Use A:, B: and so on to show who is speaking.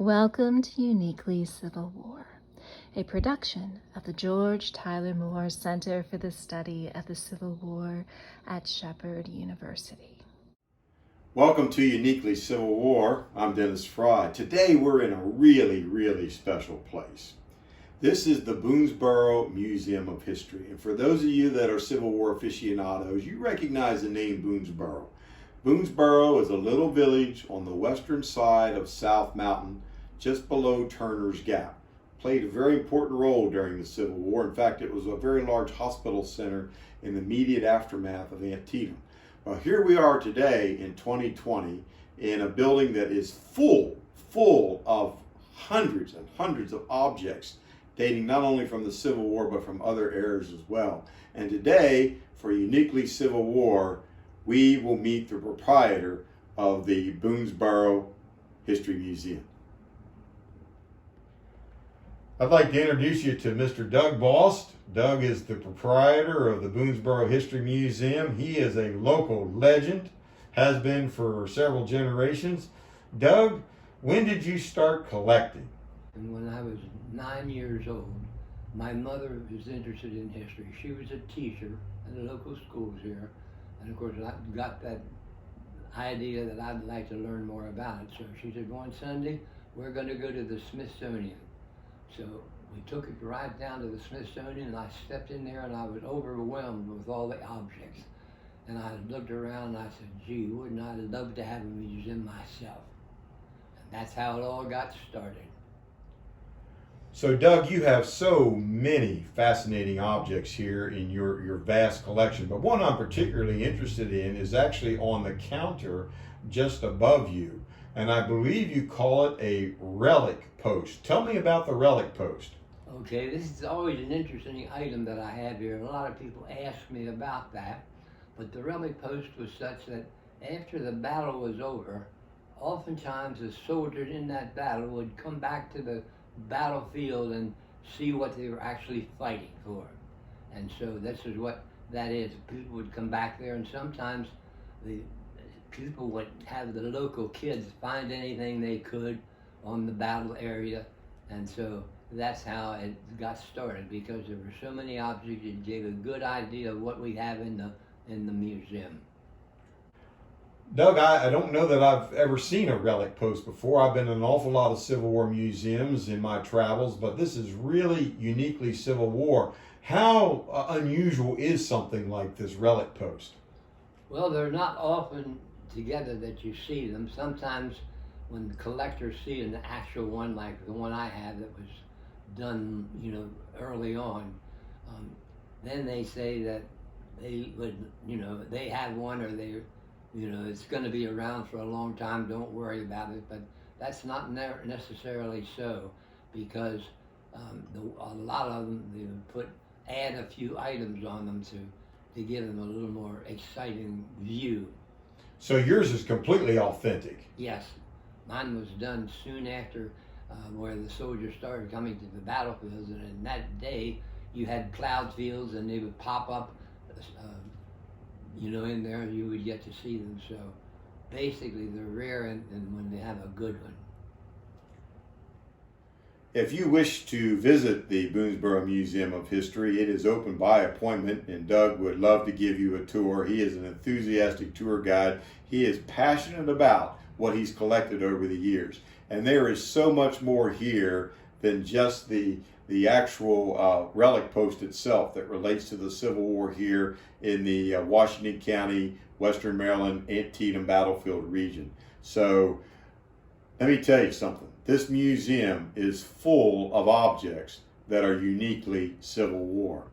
A: Welcome to Uniquely Civil War, a production of the George Tyler Moore Center for the Study of the Civil War at Shepherd University.
B: Welcome to Uniquely Civil War. I'm Dennis Frye. Today we're in a really special place. This is the Boonsboro Museum of History. And for those of you that are Civil War aficionados, you recognize the name Boonsboro. Boonsboro is a little village on the western side of South Mountain, just below Turner's Gap. Played a very important role during the Civil War. In fact, it was a very large hospital center in the immediate aftermath of Antietam. Well, here we are today in 2020 in a building that is full of hundreds and hundreds of objects dating not only from the Civil War but from other eras as well. And today, for Uniquely Civil War, we will meet the proprietor of the Boonsboro History Museum. I'd like to introduce you to Mr. Doug Bast. Doug is the proprietor of the Boonsboro History Museum. He is a local legend, has been for several generations. Doug, when did you start collecting?
C: And when I was 9 years old, my mother was interested in history. She was a teacher at the local schools here. And of course, I got that idea that I'd like to learn more about it. So she said, one Sunday, we're going to go to the Smithsonian. So we took it right down to the Smithsonian, and I stepped in there and I was overwhelmed with all the objects. And I looked around and I said, gee, wouldn't I love to have a museum myself? And that's how it all got started.
B: So Doug, you have so many fascinating objects here in your vast collection, but one I'm particularly interested in is actually on the counter just above you. And I believe you call it a relic post. Tell me about the relic post.
C: Okay, this is always an interesting item that I have here, and a lot of people ask me about that. But the relic post was such that after the battle was over, oftentimes the soldiers in that battle would come back to the battlefield and see what they were actually fighting for. And so this is what that is. People would come back there, and sometimes the people would have the local kids find anything they could on the battle area. And so that's how it got started, because there were so many objects. It gave a good idea of what we have in the museum.
B: Doug, I don't know that I've ever seen a relic post before. I've been in an awful lot of Civil War museums in my travels, but this is really uniquely Civil War. How unusual is something like this relic post?
C: Well, they're not often together that you see them. Sometimes when collectors see an actual one like the one I have that was done, early on, then they say that they would, they have one, or they, it's going to be around for a long time, don't worry about it. But that's not necessarily so, because a lot of them, they add a few items on them to give them a little more exciting view.
B: So yours is completely authentic?
C: Yes. Mine was done soon after where the soldiers started coming to the battlefields, and in that day you had plowed fields and they would pop up in there, and you would get to see them. So basically they're rare and when they have a good one.
B: If you wish to visit the Boonsboro Museum of History, it is open by appointment, and Doug would love to give you a tour. He is an enthusiastic tour guide. He is passionate about what he's collected over the years. And there is so much more here than just the actual relic post itself that relates to the Civil War here in the Washington County, Western Maryland, Antietam battlefield region. So let me tell you something. This museum is full of objects that are uniquely Civil War.